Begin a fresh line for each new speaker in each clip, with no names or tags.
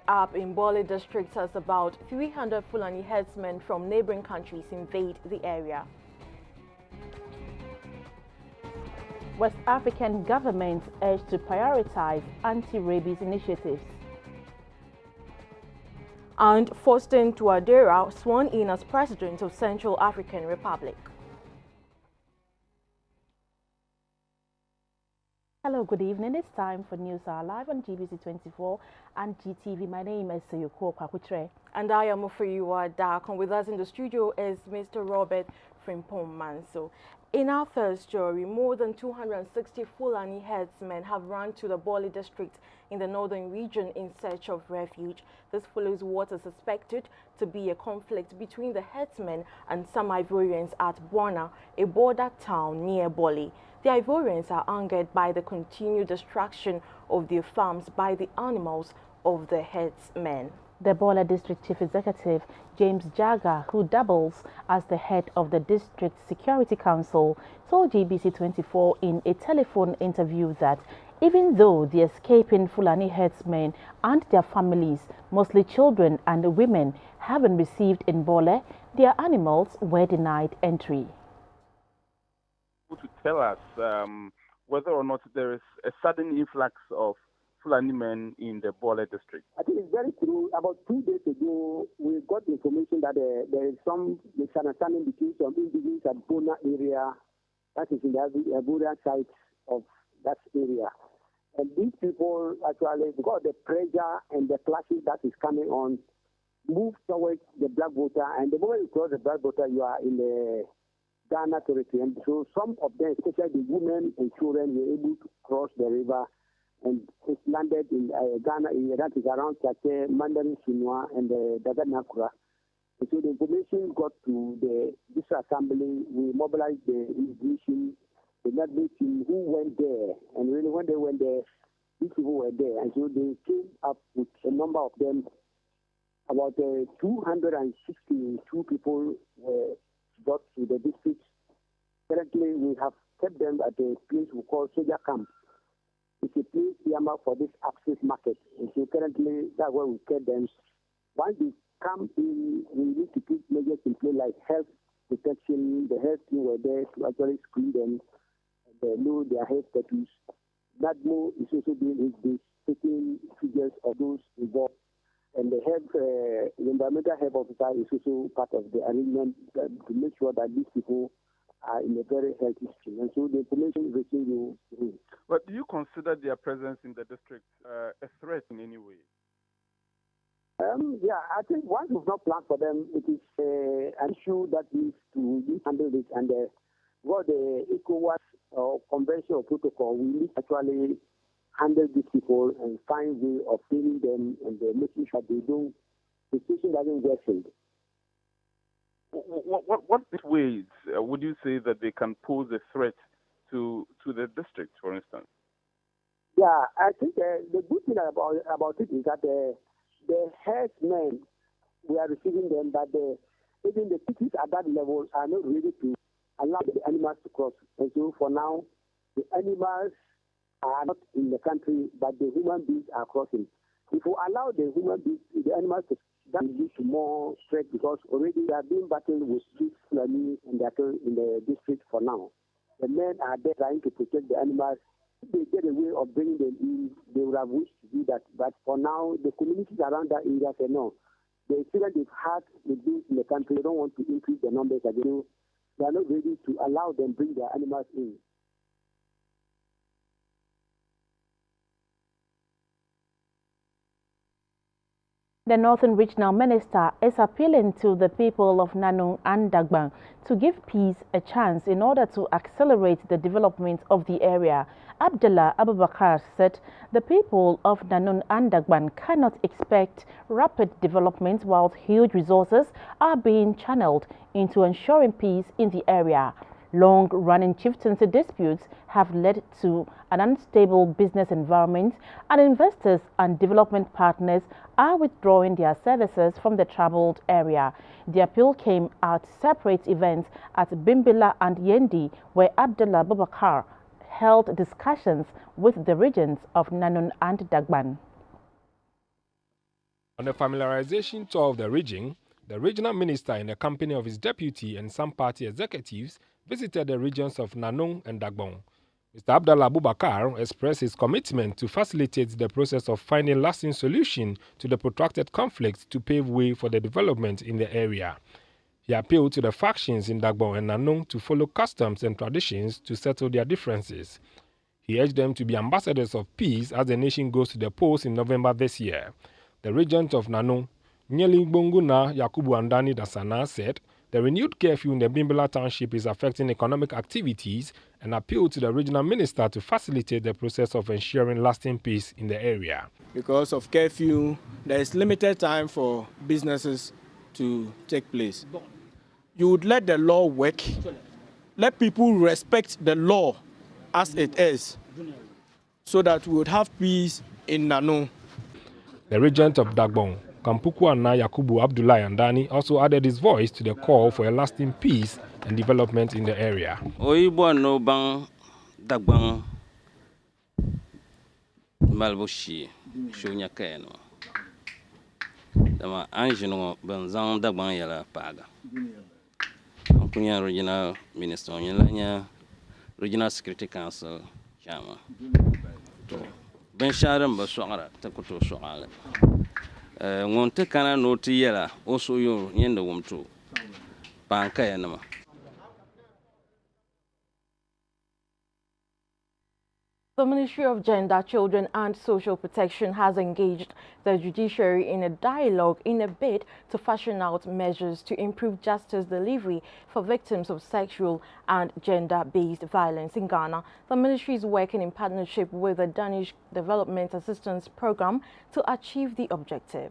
Up in Bole district as about 300 Fulani herdsmen from neighboring countries invade the area. West African governments urge to prioritize anti-rabies initiatives. And Faustin Touadera sworn in as President of Central African Republic. Hello, good evening. It's time for News Hour Live on GBC24 and GTV. My name is Sayoko Kwakutre. And I am Ofriwa Dak. And with us in the studio is Mr. Robert Frimpong Manso. In our first story, more than 260 Fulani herdsmen have run to the Bole district in the northern region in search of refuge. This follows what is suspected to be a conflict between the herdsmen and some Ivorians at Buana, a border town near Bole. The Ivorians are angered by the continued destruction of their farms by the animals of the herdsmen. The Bole District Chief Executive, James Jaga, who doubles as the head of the District Security Council, told GBC24 in a telephone interview that even though the escaping Fulani herdsmen and their families, mostly children and women, haven't received in Bole, their animals were denied entry.
To tell us whether or not there is a sudden influx of Fulani men in the Bole district.
I think it's very true. About 2 days ago, we got the information that there is some misunderstanding between some individuals at Bona area, that is in the Ivorian side of that area. And these people actually, because of the pressure and the clashes that is coming on, move towards the Black Water. And the moment you cross the Black Water, you are in the Ghana territory. And so some of them, especially the women and children, were able to cross the river and it landed in Ghana area, that is around Tate, Mandarin Sinua, and Daga Nakura. And so the information got to the district assembly. We mobilized the immigration, the Nagbe team who went there. And really when they went there, these people were there. And so they came up with a number of them. About 262 people were brought to the district. Currently, we have kept them at a place we call Soldier Camp. It's a place earmarked for this access market. And so currently, that's where we kept them. Once they come in, we need to put measures in place like health protection. The health team were there to actually screen them and know their health status. NADMO is also doing this, taking figures of those involved. And the environmental health officer is also part of the arrangement to make sure that these people are in a very healthy state. And so the information is reaching you through.
But do you consider their presence in the district a threat in any way?
Yeah, I think once we've not planned for them, it is an issue that needs to be handled. And what the ECOWAS or convention or protocol, we need to actually handle these people and find a way of training them and making sure the situation doesn't worsen.
What ways would you say that they can pose a threat to the district, for instance?
Yeah, I think the good thing about it is that the herdsmen, we are receiving them, but even the cities at that level are not ready to allow the animals to cross. And so for now, the animals are not in the country, but the human beings are crossing. If we allow the human beings, the animals to, that will lead to more stress because already they are being battled with street Fulani and cattle in the district for now. The men are there trying to protect the animals. If they get a way of bringing them in, they would have wished to do that. But for now, the communities around that area say no. The experience they've had with these in the country, they don't want to increase the numbers again. They are not ready to allow them bring their animals in.
The Northern Regional Minister is appealing to the people of Nanong and Dagbang to give peace a chance in order to accelerate the development of the area. Abdullah Abubakar said the people of Nanong and Dagbang cannot expect rapid development while huge resources are being channeled into ensuring peace in the area. Long-running chieftaincy disputes have led to an unstable business environment, and investors and development partners are withdrawing their services from the troubled area. The appeal came at separate events at Bimbila and Yendi, where Abdullah Babakar held discussions with the regions of Nanong and Dagban.
On a familiarization tour of the region, the regional minister, in the company of his deputy and some party executives, visited the regions of Nanong and Dagbon. Mr. Abdallah Abubakar expressed his commitment to facilitate the process of finding lasting solution to the protracted conflict to pave way for the development in the area. He appealed to the factions in Dagbon and Nanong to follow customs and traditions to settle their differences. He urged them to be ambassadors of peace as the nation goes to the polls in November this year. The regent of Nanong, Nyeli Bonguna Yakubu Andani Dasana, said the renewed curfew in the Bimbala township is affecting economic activities and appealed to the regional minister to facilitate the process of ensuring lasting peace in the area.
Because of curfew, there is limited time for businesses to take place. You would let the law work, let people respect the law as it is, so that we would have peace in Nanong.
The regent of Dagbon, Kampuku Anna Yakubu Abdullah Andani, also added his voice to the call for a lasting peace and development in the area.
Oyibo no bang Dagbon Malbushi Shunya Kano. Dama Anjino Banzan Dagbon Yala Paga. Kunya Regional Minister Yelanya, Regional Security Council, Chama. Ben Sharam Baswara, Takuto Soala. Wonte Kana Noti Yela, also you Yenda Wumtu. Banka Yanama.
The Ministry of Gender, Children and Social Protection has engaged the judiciary in a dialogue in a bid to fashion out measures to improve justice delivery for victims of sexual and gender-based violence in Ghana. The ministry is working in partnership with the Danish Development Assistance Program to achieve the objective.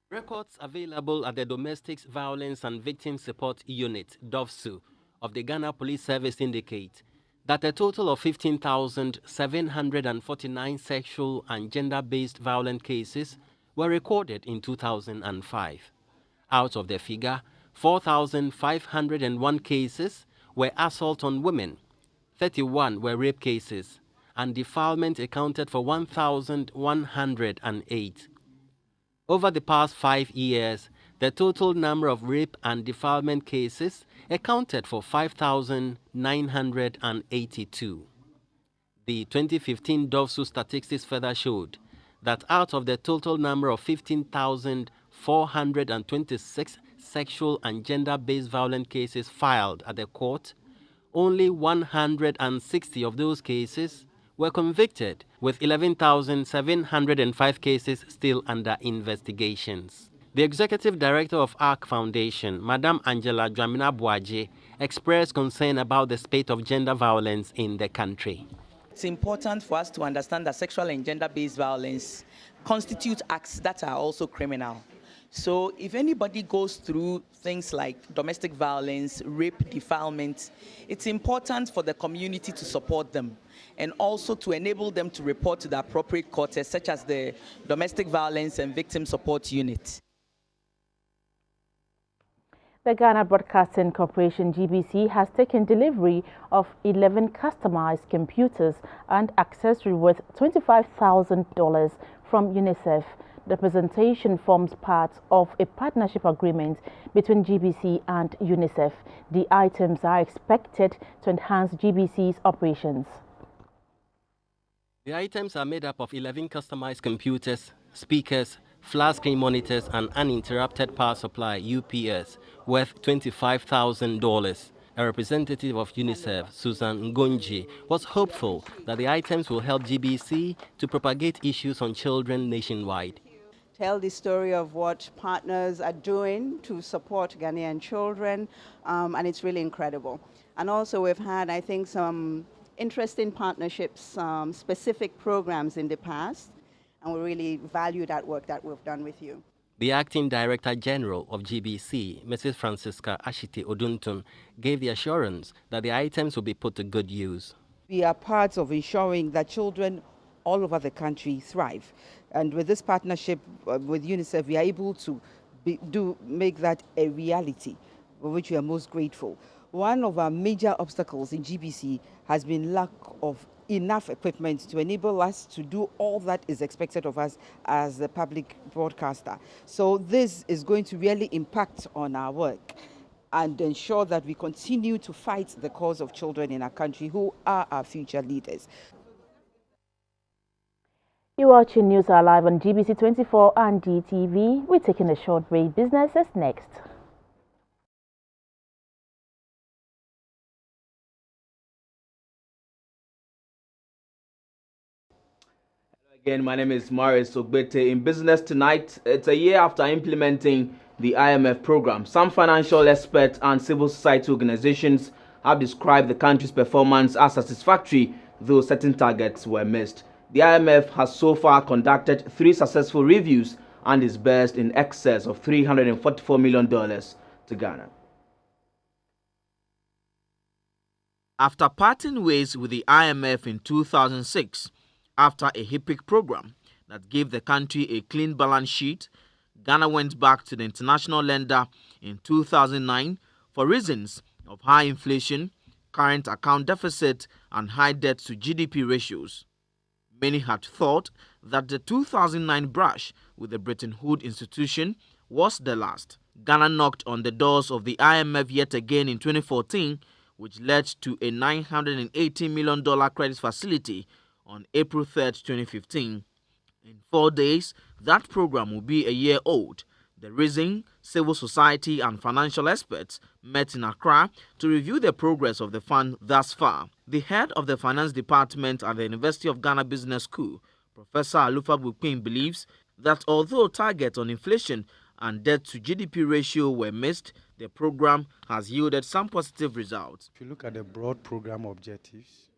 Records available at the Domestic Violence and Victim Support Unit, DOVSU, of the Ghana Police Service indicate that a total of 15,749 sexual and gender-based violent cases were recorded in 2005. Out of the figure, 4,501 cases were assault on women, 31 were rape cases, and defilement accounted for 1,108. Over the past 5 years, the total number of rape and defilement cases accounted for 5,982. The 2015 DOVSU statistics further showed that out of the total number of 15,426 sexual and gender-based violent cases filed at the court, only 160 of those cases were convicted, with 11,705 cases still under investigations. The executive director of ARC Foundation, Madam Angela Dramina Boaje, expressed concern about the spate of gender violence in the country.
It's important for us to understand that sexual and gender-based violence constitute acts that are also criminal. So if anybody goes through things like domestic violence, rape, defilement, it's important for the community to support them and also to enable them to report to the appropriate courts, such as the Domestic Violence and Victim Support Unit.
The Ghana Broadcasting Corporation GBC has taken delivery of 11 customized computers and accessories worth $25,000 from UNICEF. The presentation forms part of a partnership agreement between GBC and UNICEF. The items are expected to enhance GBC's operations.
The items are made up of 11 customized computers, speakers, flat screen monitors, and uninterrupted power supply UPS worth $25,000. A representative of UNICEF, Susan Ngonji, was hopeful that the items will help GBC to propagate issues on children nationwide.
Tell the story of what partners are doing to support Ghanaian children, and it's really incredible. And also we've had, I think, some interesting partnerships, specific programs in the past, and we really value that work that we've done with you.
The Acting Director General of GBC, Mrs. Francisca Ashiti Oduntun, gave the assurance that the items will be put to good use.
We are part of ensuring that children all over the country thrive. And with this partnership with UNICEF, we are able to make that a reality, for which we are most grateful. One of our major obstacles in GBC has been lack of enough equipment to enable us to do all that is expected of us as the public broadcaster. So this is going to really impact on our work and ensure that we continue to fight the cause of children in our country who are our future leaders.
You're watching News Are Live on GBC24 and GTV. We're taking a short break. Business is next.
Again, my name is Marius Ogbete. In business tonight, it's a year after implementing the IMF program. Some financial experts and civil society organizations have described the country's performance as satisfactory, though certain targets were missed. The IMF has so far conducted 3 successful reviews and disbursed in excess of $344 million to Ghana.
After parting ways with the IMF in 2006, after a HIPIC program that gave the country a clean balance sheet, Ghana went back to the international lender in 2009 for reasons of high inflation, current account deficit, and high debt to GDP ratios. Many had thought that the 2009 brush with the Bretton Woods institution was the last. Ghana knocked on the doors of the IMF yet again in 2014, which led to a $980 million credit facility on April 3rd, 2015. In 4 days, that program will be a year old. The reason civil society and financial experts met in Accra to review the progress of the fund thus far. The head of the finance department at the University of Ghana Business School, Professor Alufa Bukpin, believes that although targets on inflation and debt to GDP ratio were missed, the program has yielded some positive results.
If you look at the broad program objectives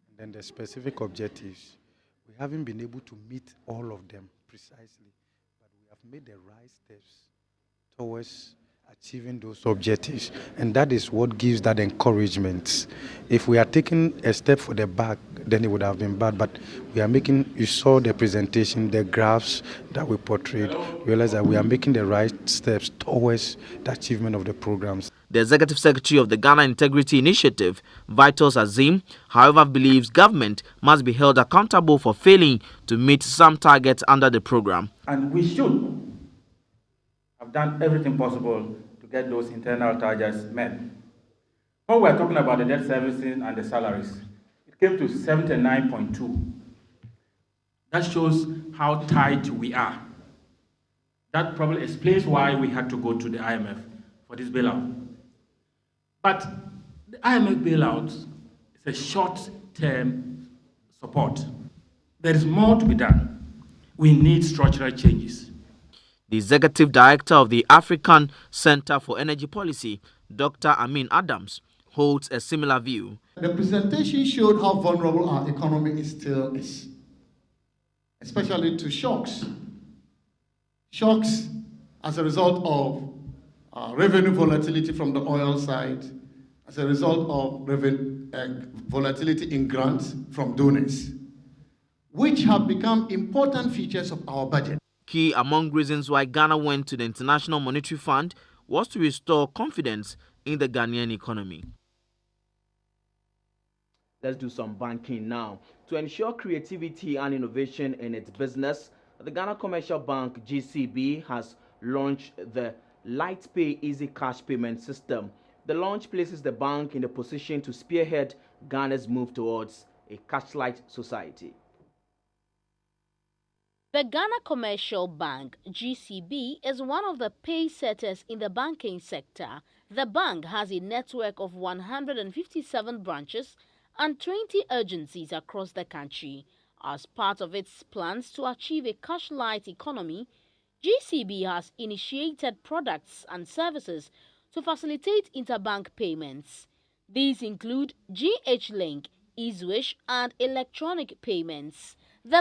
and then the specific objectives, we haven't been able to meet all of them precisely, but we have made the right steps towards achieving those objectives, and that is what gives that encouragement. If we are taking a step for the back, then it would have been bad, but we are making, you saw the presentation, the graphs that we portrayed, realize that we are making the right steps towards the achievement of the programs.
The Executive Secretary of the Ghana Integrity Initiative, Vitus Azim, however, believes government must be held accountable for failing to meet some targets under the program.
And we should have done everything possible to get those internal targets met. When we're talking about the debt servicing and the salaries, it came to 79.2. That shows how tight we are. That probably explains why we had to go to the IMF for this bailout. But the IMF bailout is a short-term support. There is more to be done. We need structural changes.
The executive director of the African Center for Energy Policy, Dr. Amin Adams, holds a similar view.
The presentation showed how vulnerable our economy still is, especially to shocks. Shocks as a result of revenue volatility from the oil side, as a result of volatility in grants from donors, which have become important features of our budget.
Key among reasons why Ghana went to the International Monetary Fund was to restore confidence in the Ghanaian economy.
Let's do some banking now. To ensure creativity and innovation in its business, the Ghana Commercial Bank, GCB, has launched the LightPay Easy Cash Payment System. The launch places the bank in a position to spearhead Ghana's move towards a cashless society.
The Ghana Commercial Bank, GCB, is one of the pace setters in the banking sector. The bank has a network of 157 branches and 20 agencies across the country. As part of its plans to achieve a cash-light economy, GCB has initiated products and services to facilitate interbank payments. These include GH-Link, eSwish, and electronic payments. The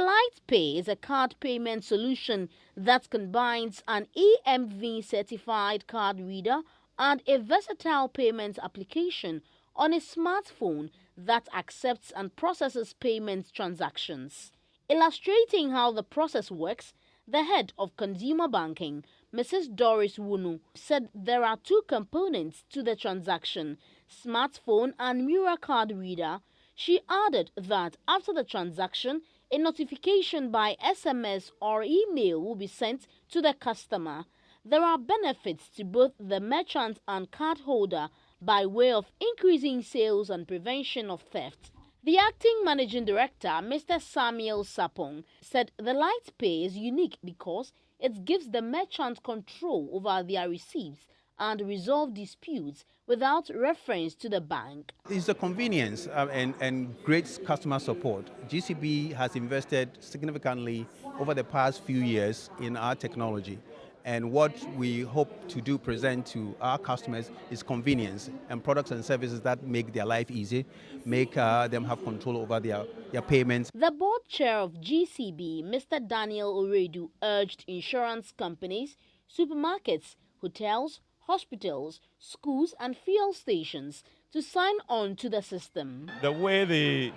LightPay is a card payment solution that combines an EMV-certified card reader and a versatile payment application on a smartphone that accepts and processes payment transactions. Illustrating how the process works, the head of consumer banking, Mrs. Doris Wunu, said there are 2 components to the transaction, smartphone and mirror card reader. She added that after the transaction, a notification by SMS or email will be sent to the customer. There are benefits to both the merchant and cardholder by way of increasing sales and prevention of theft. The acting managing director, Mr. Samuel Sapong, said the Light Pay is unique because it gives the merchant control over their receipts and resolve disputes without reference to the bank.
It's the convenience and great customer support. GCB has invested significantly over the past few years in our technology. And what we hope to do present to our customers is convenience and products and services that make their life easy, make them have control over their payments.
The board chair of GCB, Mr. Daniel Oredu, urged insurance companies, supermarkets, hotels, hospitals, schools and fuel stations to sign on to the system.
The way the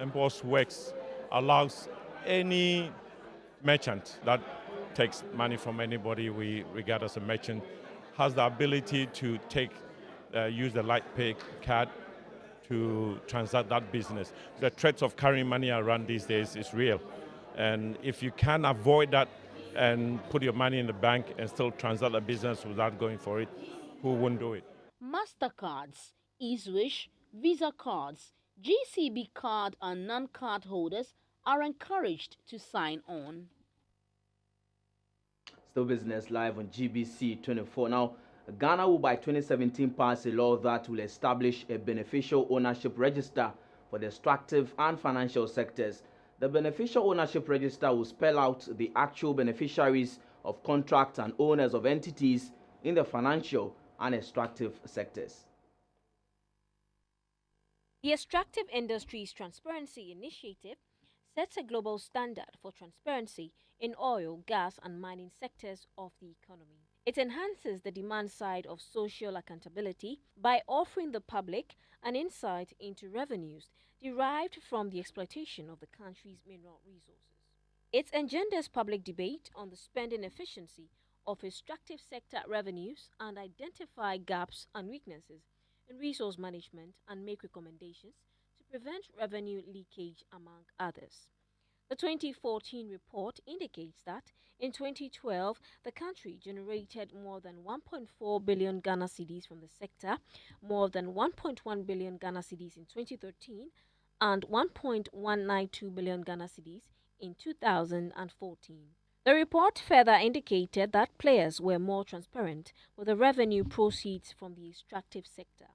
MPOS works allows any merchant that takes money from anybody we regard as a merchant has the ability to use the Light Pay card to transact that business. The threats of carrying money around these days is real. And if you can avoid that and put your money in the bank and still transact a business without going for it, who wouldn't do it?
MasterCards, eSwish, Visa cards, GCB card and non-card holders are encouraged to sign on.
Still Business live on GBC24. Now, Ghana will by 2017 pass a law that will establish a beneficial ownership register for the extractive and financial sectors. The beneficial ownership register will spell out the actual beneficiaries of contracts and owners of entities in the financial and extractive sectors.
The Extractive Industries Transparency Initiative sets a global standard for transparency in oil, gas, and mining sectors of the economy. It enhances the demand side of social accountability by offering the public an insight into revenues derived from the exploitation of the country's mineral resources. It engenders public debate on the spending efficiency of extractive sector revenues and identify gaps and weaknesses in resource management and make recommendations to prevent revenue leakage, among others. The 2014 report indicates that in 2012, the country generated more than 1.4 billion Ghana cedis from the sector, more than 1.1 billion Ghana cedis in 2013, and 1.192 billion Ghana cedis in 2014. The report further indicated that players were more transparent with the revenue proceeds from the extractive sector.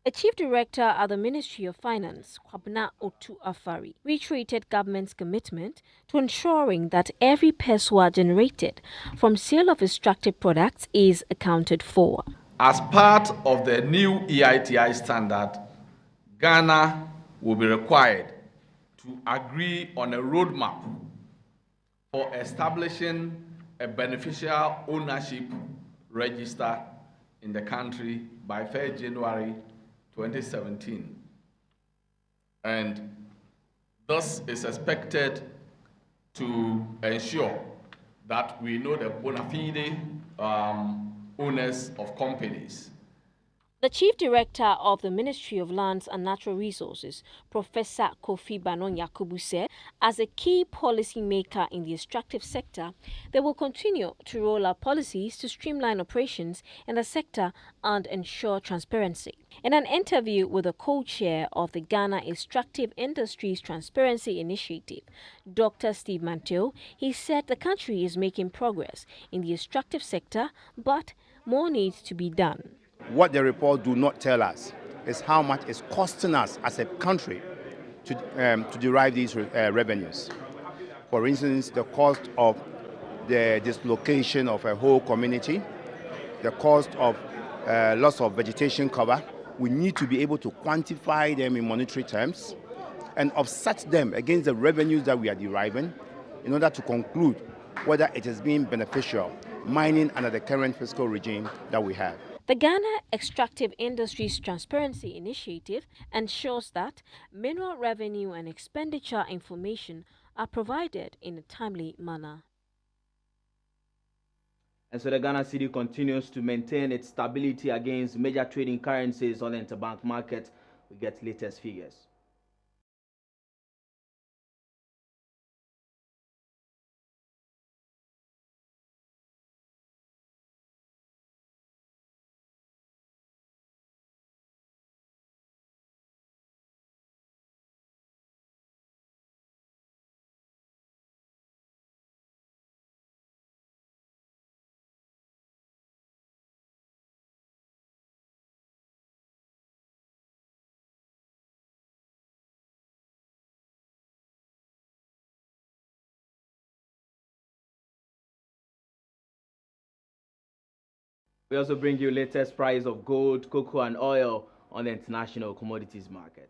A chief director at the Ministry of Finance, Kwabena Otu Afari, reiterated government's commitment to ensuring that every pesewa generated from sale of extractive products is accounted for.
As part of the new EITI standard, Ghana will be required to agree on a roadmap for establishing a beneficial ownership register in the country by 1st January 2017. And this is expected to ensure that we know the bona fide owners of companies.
The Chief Director of the Ministry of Lands and Natural Resources, Professor Kofi Banon Yakubu, said, as a key policy maker in the extractive sector, they will continue to roll out policies to streamline operations in the sector and ensure transparency. In an interview with the co-chair of the Ghana Extractive Industries Transparency Initiative, Dr. Steve Manteo, he said the country is making progress in the extractive sector, but more needs to be done.
What the report do not tell us is how much it's costing us as a country to derive these revenues. For instance, the cost of the dislocation of a whole community, the cost of loss of vegetation cover. We need to be able to quantify them in monetary terms and offset them against the revenues that we are deriving in order to conclude whether it is being beneficial mining under the current fiscal regime that we have.
The Ghana Extractive Industries Transparency Initiative ensures that mineral revenue and expenditure information are provided in a timely manner.
And so the Ghana cedi continues to maintain its stability against major trading currencies on the interbank market. We get latest figures. We also bring you latest price of gold, cocoa, and oil on the international commodities market.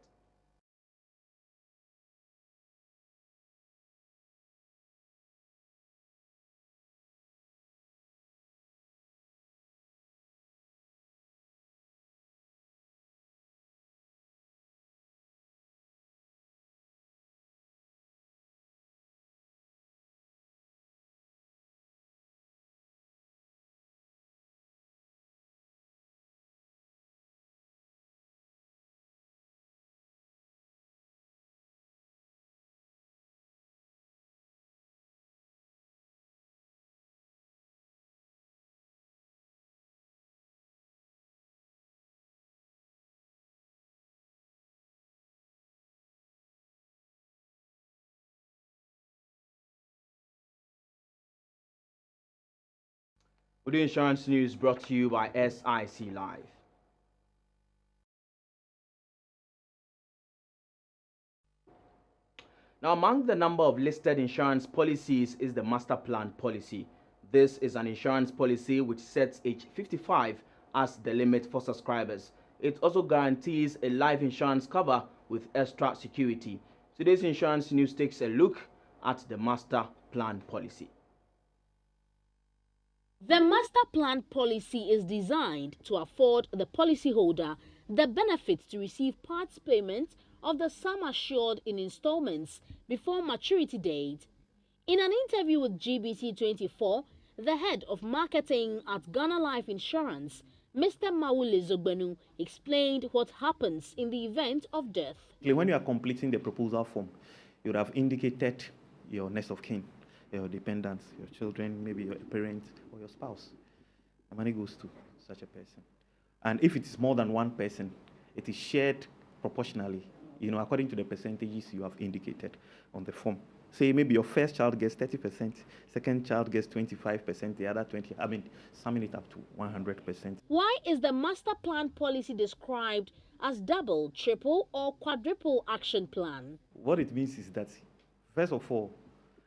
Audio Insurance News brought to you by SIC Live. Now, among the number of listed insurance policies is the Master Plan policy. This is an insurance policy which sets age 55 as the limit for subscribers. It also guarantees a life insurance cover with extra security. Today's Insurance News takes a look at the Master Plan policy.
The Master Plan policy is designed to afford the policyholder the benefit to receive parts payment of the sum assured in installments before maturity date. In an interview with GBC24, the head of marketing at Ghana Life Insurance, Mr. Mawule Zogbenu, explained what happens in the event of death.
When you are completing the proposal form, you would have indicated your next of kin, your dependents, your children, maybe your parents or your spouse. The money goes to such a person. And if it is more than one person, it is shared proportionally, according to the percentages you have indicated on the form. Say maybe your first child gets 30%, second child gets 25%, the other 20%, summing it up to 100%.
Why is the Master Plan policy described as double, triple, or quadruple action plan?
What it means is that, first of all,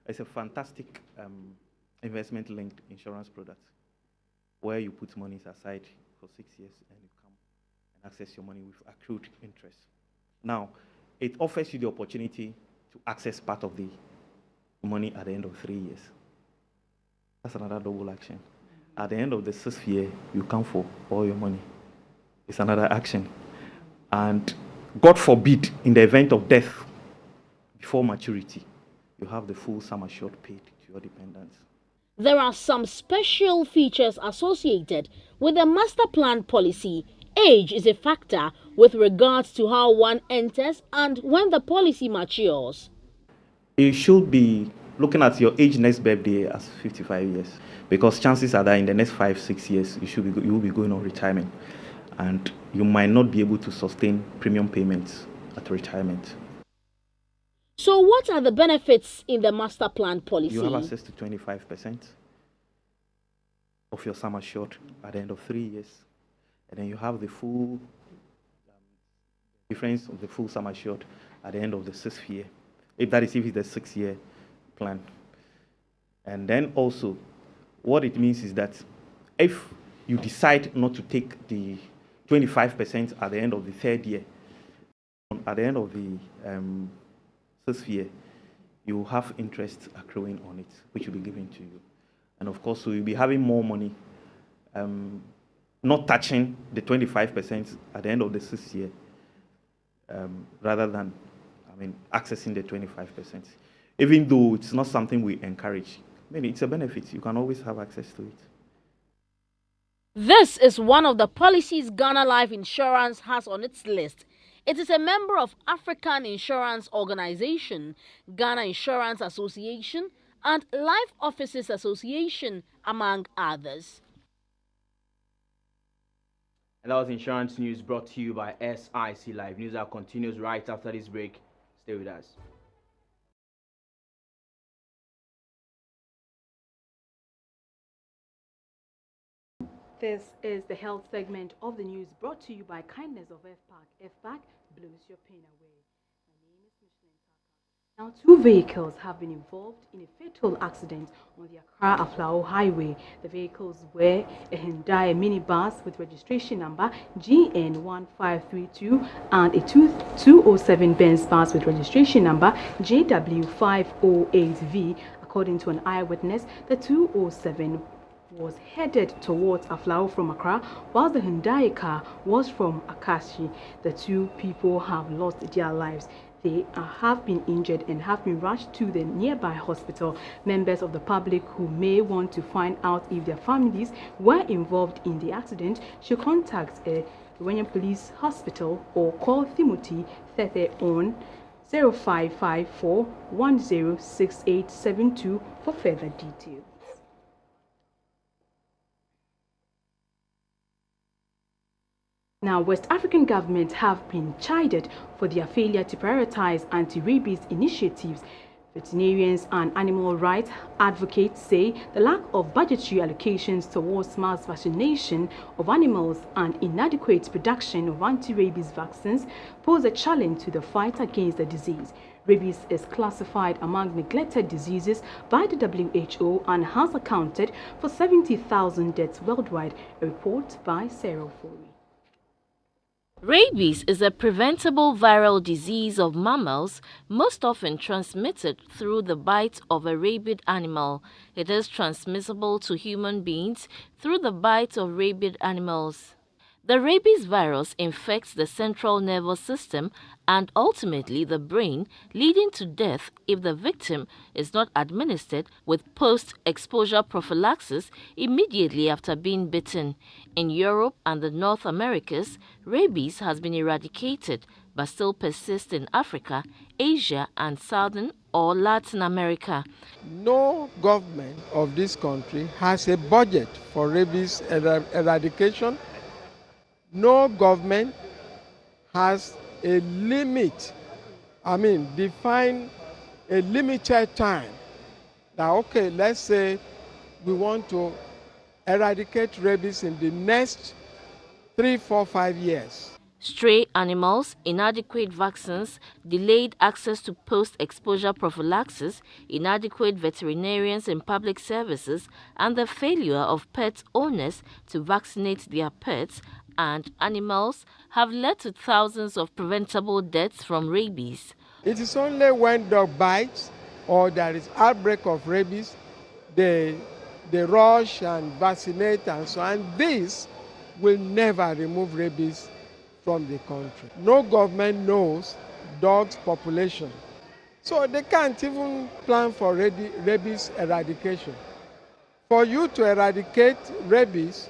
it's a fantastic investment-linked insurance product where you put monies aside for 6 years and you come and access your money with accrued interest. Now, it offers you the opportunity to access part of the money at the end of 3 years. That's another double action. At the end of the 6th year, you come for all your money. It's another action. And God forbid, in the event of death, before maturity, you have the full sum assured paid to your dependents.
There are some special features associated with the Master Plan policy. Age is a factor with regards to how one enters and when the policy matures.
You should be looking at your age next birthday as 55 years, because chances are that in the next 5-6 years you will be going on retirement, and you might not be able to sustain premium payments at retirement.
So what are the benefits in the Master Plan policy?
You have access to 25% of your sum assured at the end of 3 years, and then you have the full difference of the full sum assured at the end of the 6th year. If it's the 6-year plan. And then also, what it means is that if you decide not to take the 25% at the end of the 3rd year, at the end of the 6th year, you have interest accruing on it, which will be given to you. And of course, so you'll be having more money, not touching the 25% at the end of the 6th year, rather than accessing the 25%. Even though it's not something we encourage, it's a benefit. You can always have access to it.
This is one of the policies Ghana Life Insurance has on its list. It is a member of African Insurance Organization, Ghana Insurance Association, and Life Officers Association, among others.
And that was Insurance News brought to you by SIC Live. News that continues right after this break. Stay with us.
This is the health segment of the news brought to you by kindness of FPAC. FPAC blows your pain away. My name is Michelin Taka. Now, 2 vehicles have been involved in a fatal accident on the Accra-Aflao Highway. The vehicles were a Hyundai minibus with registration number GN1532 and a 207 Benz bus with registration number JW508V. According to an eyewitness, the 207 was headed towards Aflao from Accra, while the Hyundai car was from Akashi. The 2 people have lost their lives. They have been injured and have been rushed to the nearby hospital. Members of the public who may want to find out if their families were involved in the accident should contact a Rwandan Police Hospital or call Timothy Thethe on 0554 106872 for further details. Now, West African governments have been chided for their failure to prioritize anti-rabies initiatives. Veterinarians and animal rights advocates say the lack of budgetary allocations towards mass vaccination of animals and inadequate production of anti-rabies vaccines pose a challenge to the fight against the disease. Rabies is classified among neglected diseases by the WHO and has accounted for 70,000 deaths worldwide, a report by Sarah Fori.
Rabies is a preventable viral disease of mammals, most often transmitted through the bite of a rabid animal. It is transmissible to human beings through the bite of rabid animals. The rabies virus infects the central nervous system and ultimately the brain, leading to death if the victim is not administered with post-exposure prophylaxis immediately after being bitten. In Europe and the North Americas, rabies has been eradicated but still persists in Africa, Asia and Southern or Latin America.
No government of this country has a budget for rabies eradication. No government has a limit, define a limited time. Now, okay, let's say we want to eradicate rabies in the next 3, 4, 5 years.
Stray animals, inadequate vaccines, delayed access to post-exposure prophylaxis, inadequate veterinarians in public services, and the failure of pet owners to vaccinate their pets and animals have led to thousands of preventable deaths from rabies.
It is only when dog bites or there is outbreak of rabies, they rush and vaccinate and so on. This will never remove rabies from the country. No government knows dogs' population, so they can't even plan for rabies eradication. For you to eradicate rabies,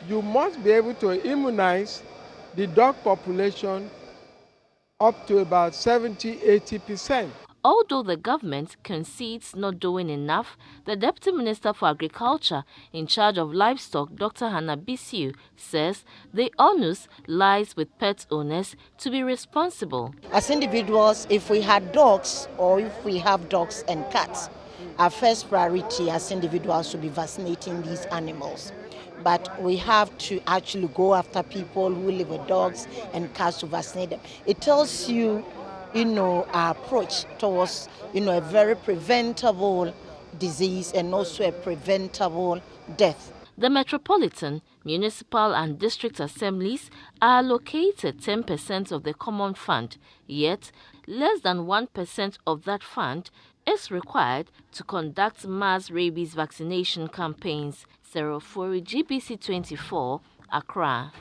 you must be able to immunize the dog population up to about 70–80%.
Although the government concedes not doing enough, the Deputy Minister for Agriculture in charge of livestock, Dr. Hannah Bisiu, says the onus lies with pet owners to be responsible.
As individuals, if we had dogs or if we have dogs and cats, our first priority as individuals should be vaccinating these animals. But we have to actually go after people who live with dogs and cats to vaccinate them. It tells you, our approach towards, a very preventable disease and also a preventable death.
The metropolitan, municipal and district assemblies are allocated 10% of the common fund, yet less than 1% of that fund is required to conduct mass rabies vaccination campaigns. Sarah Fori, GBC24, Accra.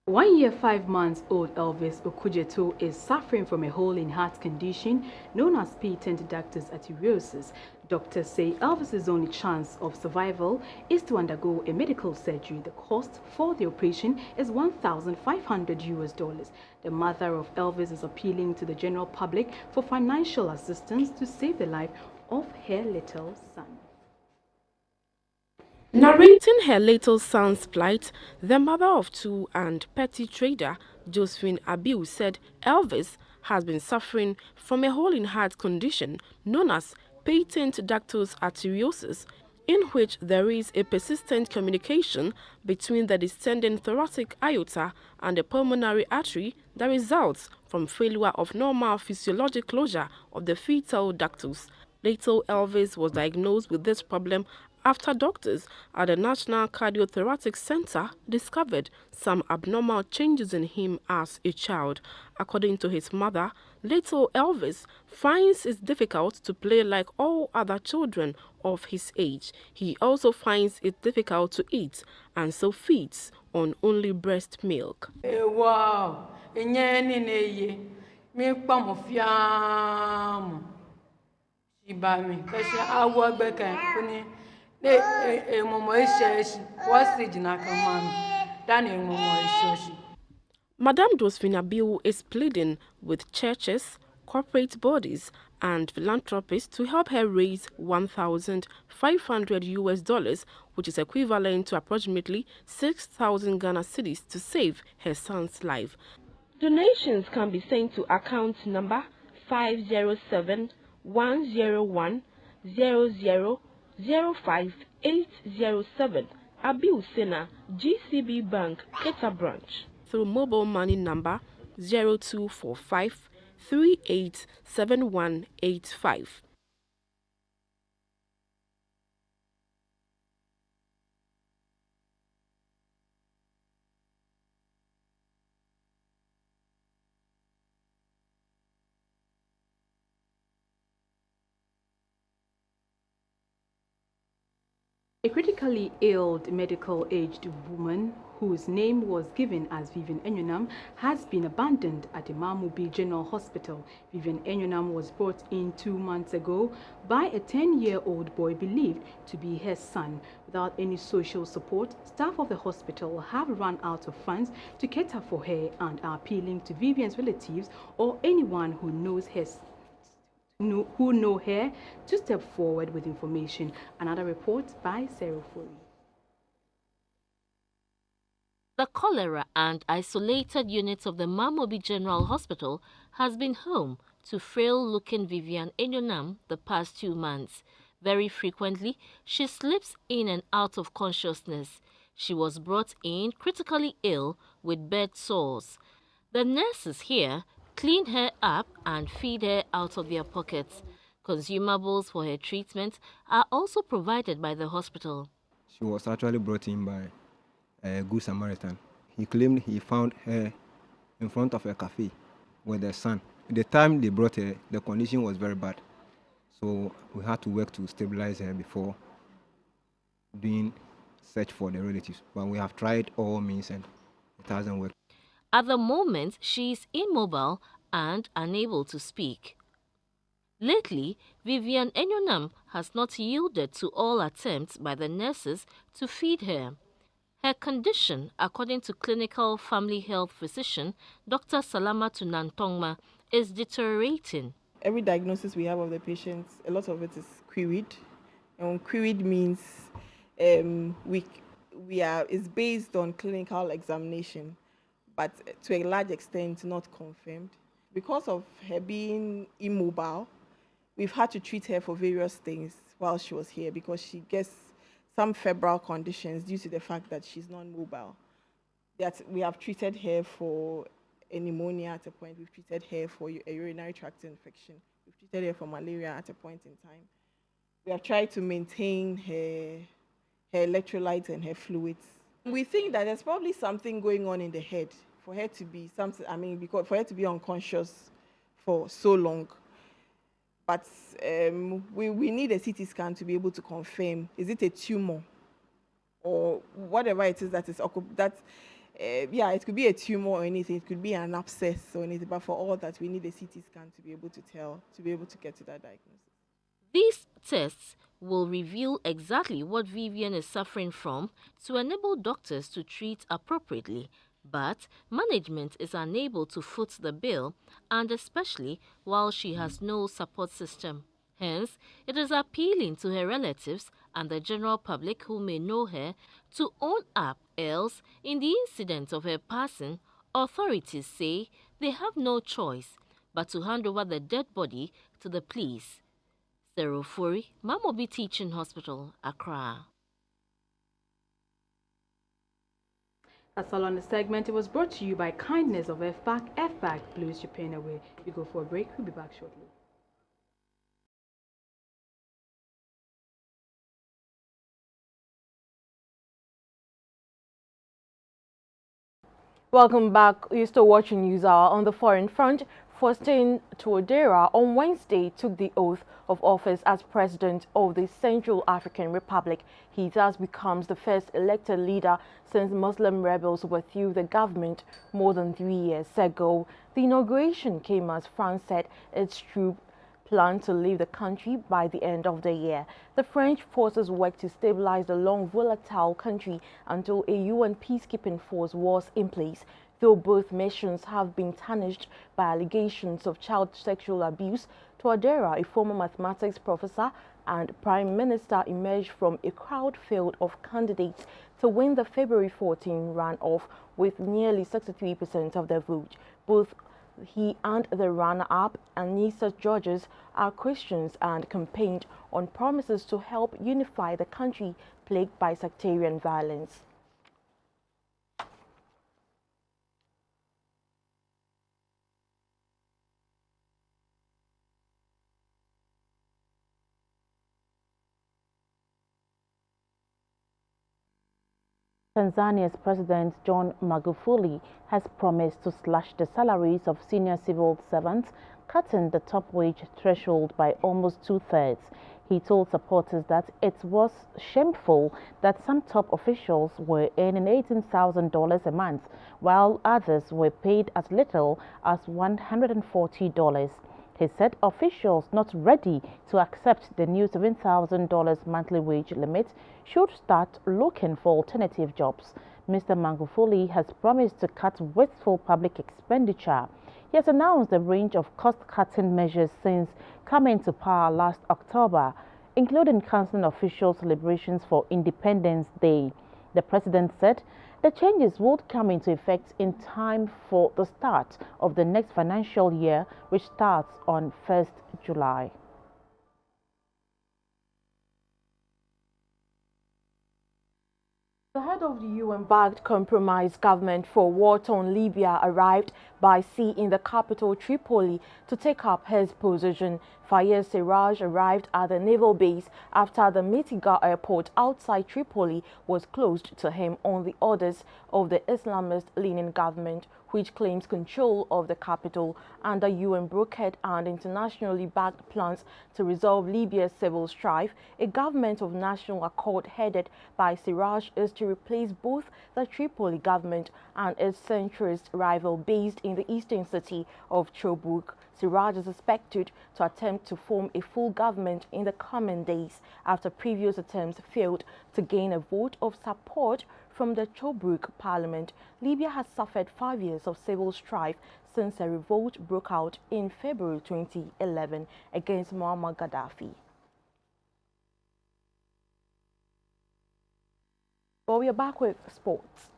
1 year, 5 months old Elvis Okujeto is suffering from a hole in heart condition known as patent ductus arteriosus. Doctors say Elvis's only chance of survival is to undergo a medical surgery. The cost for the operation is $1,500. The mother of Elvis is appealing to the general public for financial assistance to save the life of her little son.
Narrating her little son's plight, the mother of 2 and petty trader Josephine Abiu said Elvis has been suffering from a hole in heart condition known as patent ductus arteriosus, in which there is a persistent communication between the descending thoracic aorta and the pulmonary artery that results from failure of normal physiologic closure of the fetal ductus. Little Elvis was diagnosed with this problem after doctors at the National Cardiothoracic Center discovered some abnormal changes in him as a child. According to his mother, little Elvis finds it difficult to play like all other children of his age. He also finds it difficult to eat and so feeds on only breast milk.
Wow,
Madame Dosvina is pleading with churches, corporate bodies, and philanthropists to help her raise $1,500, which is equivalent to approximately 6,000 Ghana cedis, to save her son's life. Donations can be sent to account number 507-101-0005807, Abiu Sena, GCB Bank, Keta Branch, through mobile money number 0245 387185.
A critically ill medical-aged woman whose name was given as Vivian Enyonam has been abandoned at the Mamobi General Hospital. Vivian Enyonam was brought in 2 months ago by a 10-year-old boy believed to be her son. Without any social support, staff of the hospital have run out of funds to cater for her and are appealing to Vivian's relatives or anyone who knows her to step forward with information. Another report by Sarah Furi.
The cholera and isolated units of the Mamobi General Hospital has been home to frail-looking Vivian Enyonam the past 2 months. Very frequently, she slips in and out of consciousness. She was brought in critically ill with bed sores. The nurses here clean her up and feed her out of their pockets. Consumables for her treatment are also provided by the hospital.
She was actually brought in by a good Samaritan. He claimed he found her in front of a cafe with her son. At the time they brought her, the condition was very bad. So we had to work to stabilize her before doing search for the relatives. But we have tried all means and it hasn't worked.
At the moment, she is immobile and unable to speak. Lately, Vivian Enyonam has not yielded to all attempts by the nurses to feed her. Her condition, according to clinical family health physician Dr. Salamatu Nantongma, is deteriorating.
Every diagnosis we have of the patient, a lot of it is queried. And queried means it's based on clinical examination, but to a large extent not confirmed. Because of her being immobile, we've had to treat her for various things while she was here because she gets some febrile conditions due to the fact that she's non-mobile. We have treated her for a pneumonia at a point. We've treated her for a urinary tract infection. We've treated her for malaria at a point in time. We have tried to maintain her electrolytes and her fluids. We think that there's probably something going on in the head for her to be because for her to be unconscious for so long. But we need a CT scan to be able to confirm, is it a tumor or whatever it is that is it could be a tumor or anything, it could be an abscess or anything, but for all that we need a CT scan to be able to tell, to be able to get to that diagnosis.
These tests will reveal exactly what Vivian is suffering from to enable doctors to treat appropriately. But management is unable to foot the bill, and especially while she has no support system. Hence, it is appealing to her relatives and the general public who may know her to own up, else, in the incident of her passing, authorities say they have no choice but to hand over the dead body to the police. Sarah Furi, Mamobi Teaching Hospital, Accra.
That's all on the segment. It was brought to you by Kindness of FBAC. FBAC blows your pain away. We go for a break. We'll be back shortly.
Welcome back. You're still watching News Hour. On the foreign front, Faustin Touadera on Wednesday took the oath of office as president of the Central African Republic. He thus becomes the first elected leader since Muslim rebels overthrew the government more than 3 years ago. The inauguration came as France said its troops plan to leave the country by the end of the year. The French forces work to stabilize the long volatile country until a UN peacekeeping force was in place. Though both missions have been tarnished by allegations of child sexual abuse, Touadera, a former mathematics professor and prime minister, emerged from a crowd filled of candidates to win the February 14 runoff with nearly 63% of the vote. Both he and the runner-up, Anissa Georges, are Christians and campaigned on promises to help unify the country plagued by sectarian violence. Tanzania's President John Magufuli has promised to slash the salaries of senior civil servants, cutting the top wage threshold by almost 2/3. He told supporters that it was shameful that some top officials were earning $18,000 a month, while others were paid as little as $140. He said officials not ready to accept the new $7,000 monthly wage limit should start looking for alternative jobs. Mr. Magufuli has promised to cut wasteful public expenditure. He has announced a range of cost-cutting measures since coming to power last October, including cancelling official celebrations for Independence Day. The president said the changes would come into effect in time for the start of the next financial year, which starts on 1st July. The head of the UN-backed compromise government for war-torn Libya arrived by sea in the capital Tripoli to take up his position. Fayez Sarraj arrived at the naval base after the Mitiga airport outside Tripoli was closed to him on the orders of the Islamist-leaning government, which claims control of the capital under UN-brokered and internationally backed plans to resolve Libya's civil strife. A government of national accord headed by Sarraj is to replace both the Tripoli government and its centrist rival based in the eastern city of Tobruk. Sarraj is expected to attempt to form a full government in the coming days after previous attempts failed to gain a vote of support from the Tobruk parliament. Libya has suffered 5 years of civil strife since a revolt broke out in February 2011 against Muammar Gaddafi. Well, we are back with sports.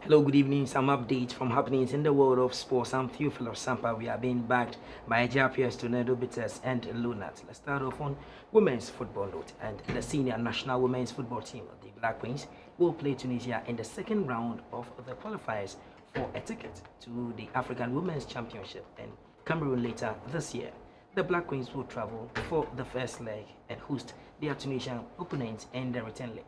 Hello, good evening. Some updates from happenings in the world of sports. I'm Theophilus Sampa. We are being backed by JPS, Tornado Bitters, and Lunat. Let's start off on women's football note. And the senior national women's football team, the Black Queens, will play Tunisia in the second round of the qualifiers for a ticket to the African Women's Championship in Cameroon later this year. The Black Queens will travel for the first leg and host their Tunisian opponents in the return leg.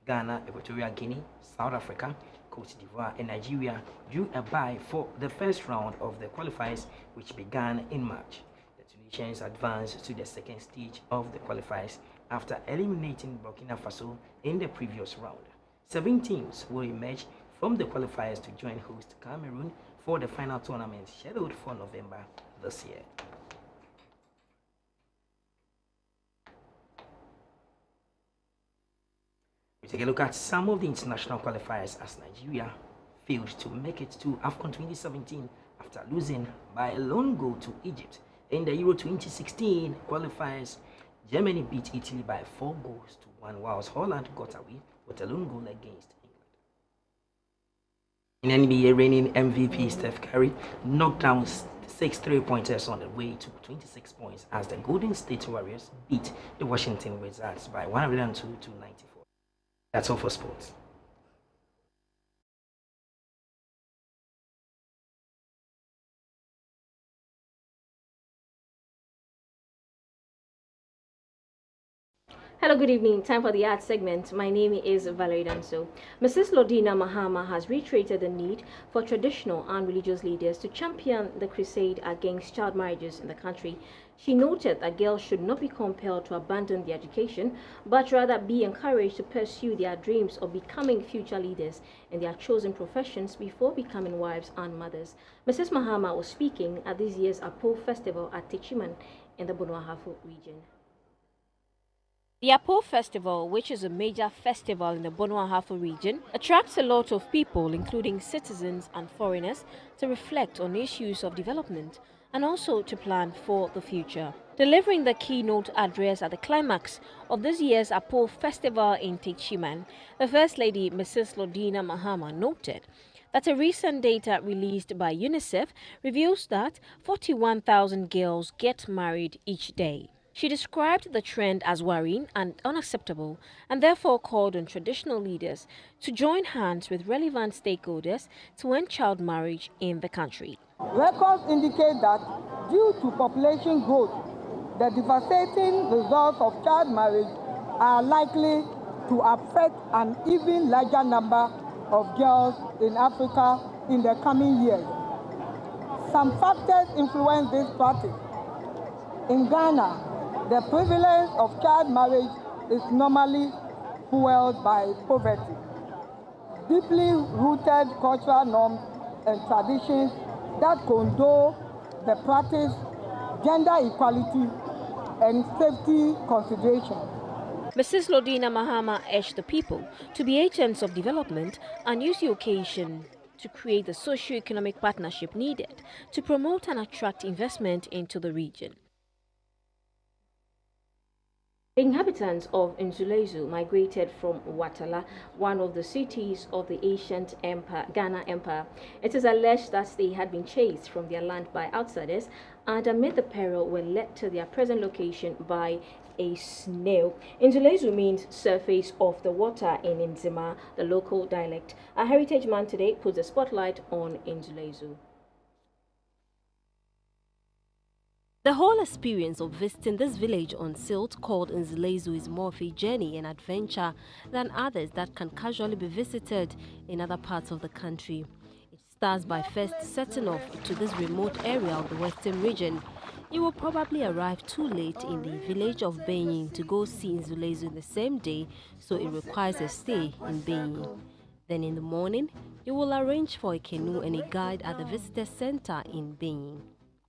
Ghana, Equatorial Guinea, South Africa, Cote d'Ivoire and Nigeria drew a bye for the first round of the qualifiers, which began in March. The Tunisians advanced to the second stage of the qualifiers after eliminating Burkina Faso in the previous round. 7 teams will emerge from the qualifiers to join host Cameroon for the final tournament scheduled for November this year. We take a look at some of the international qualifiers as Nigeria failed to make it to AFCON 2017 after losing by a lone goal to Egypt. In the Euro 2016 qualifiers, Germany beat Italy by 4-1, whilst Holland got away with a lone goal against In NBA, reigning MVP Steph Curry knocked down 6 3-pointers on the way to 26 points as the Golden State Warriors beat the Washington Wizards by 102 to 94. That's all for sports.
Hello, good evening. Time for the art segment. My name is Valerie Danso. Mrs. Lodina Mahama has reiterated the need for traditional and religious leaders to champion the crusade against child marriages in the country. She noted that girls should not be compelled to abandon their education, but rather be encouraged to pursue their dreams of becoming future leaders in their chosen professions before becoming wives and mothers. Mrs. Mahama was speaking at this year's Apo Festival at Techiman in the Bonuahafo region. The Apo Festival, which is a major festival in the Bonuahafo region, attracts a lot of people, including citizens and foreigners, to reflect on issues of development and also to plan for the future. Delivering the keynote address at the climax of this year's Apo Festival in Techiman, the First Lady, Mrs. Lodina Mahama, noted that a recent data released by UNICEF reveals that 41,000 girls get married each day. She described the trend as worrying and unacceptable and therefore called on traditional leaders to join hands with relevant stakeholders to end child marriage in the country.
Records indicate that due to population growth, the devastating results of child marriage are likely to affect an even larger number of girls in Africa in the coming years. Some factors influence this practice. In Ghana, the prevalence of child marriage is normally fueled by poverty. Deeply rooted cultural norms and traditions that condone the practice, gender equality, and safety considerations.
Mrs. Lodina Mahama urged the people to be agents of development and use the occasion to create the socio-economic partnership needed to promote and attract investment into the region. The inhabitants of Nzulezu migrated from Watala, one of the cities of the ancient Ghana Empire. It is alleged that they had been chased from their land by outsiders and amid the peril were led to their present location by a snail. Nzulezu means surface of the water in Nzima, the local dialect. Our Heritage Man today puts a spotlight on Nzulezu. The whole experience of visiting this village on silt called Nzulezu is more of a journey and adventure than others that can casually be visited in other parts of the country. It starts by first setting off to this remote area of the western region. You will probably arrive too late in the village of Benyin to go see Nzulezu in the same day, so it requires a stay in Benyin. Then in the morning, you will arrange for a canoe and a guide at the visitor center in Benyin.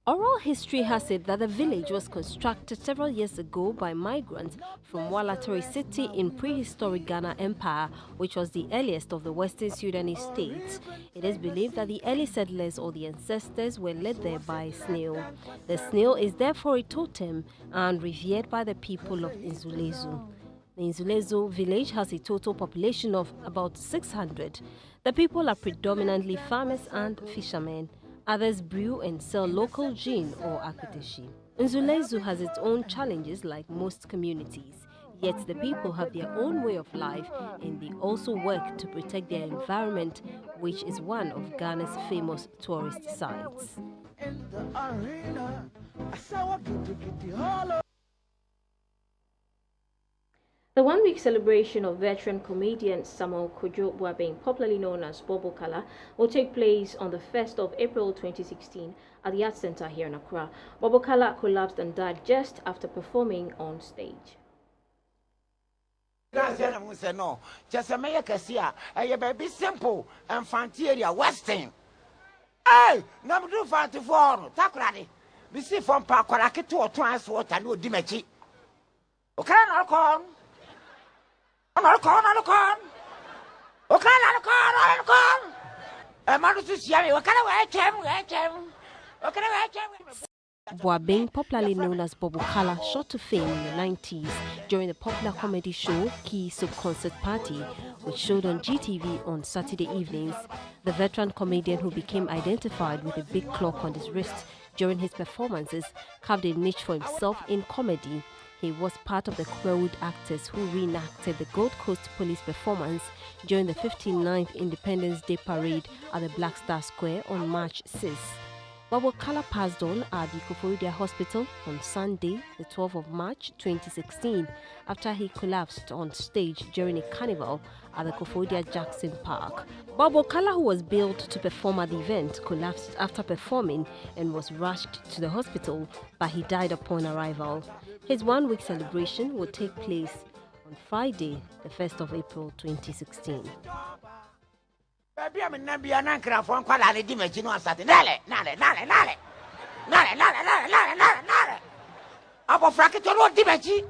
Oral history has it that the village was constructed several years ago by migrants from Walatari city in prehistoric Ghana Empire, which was the earliest of the Western Sudanese states. It is believed that the early settlers or the ancestors were led there by a snail. The snail is therefore a totem and revered by the people of Nzulezu. The Nzulezu village has a total population of about 600. The people are predominantly farmers and fishermen. Others brew and sell local gin or akiteshi. Nzulezu has its own challenges like most communities, yet the people have their own way of life and they also work to protect their environment, which is one of Ghana's famous tourist sites. The one-week celebration of veteran comedian Samuel Kojo Boabeng, popularly known as Bobo Kala, will take place on the 1st of April 2016 at the Arts Center here in Accra. Bobo Kala collapsed and died just after performing on stage.
No, just a mayor Cassia, a baby simple and Fanteria Western. Hey, number 254, Takradi. We see from Parkoraki or transport and no Dimechi. Okay, I'll come.
Boabeng, popularly known as Bobo Kala, shot to fame in the 90s during the popular comedy show Key Soap Concert Party, which showed on GTV on Saturday evenings. The veteran comedian, who became identified with a big clock on his wrist during his performances, carved a niche for himself in comedy. He was part of the crowd actors who reenacted the Gold Coast Police performance during the 59th Independence Day Parade at the Black Star Square on March 6. Bobo Kala passed on at the Koforidua Hospital on Sunday, the 12th of March 2016, after he collapsed on stage during a carnival at the Koforidua Jackson Park. Bobo Kala, who was billed to perform at the event, collapsed after performing and was rushed to the hospital, but he died upon arrival. His one-week celebration will take place on Friday, the 1st of April 2016.
Baby, I'm in Nambia Nankra from Qualani Dimagino Satin. Nale. Up of Fracketolo Dimachi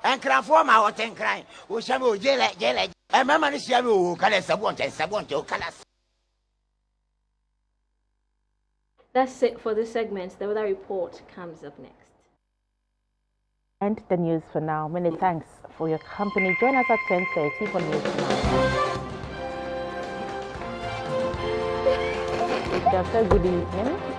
and Cranforma or Ten Crime, who shall be jail. And Mamma is Yamu, Calas, Sabonto, Calas.
That's it for this segment. The weather report comes up next.
And the news for now. Many thanks for your company. Join us at 10:30 for News Tonight. Doctor, good evening.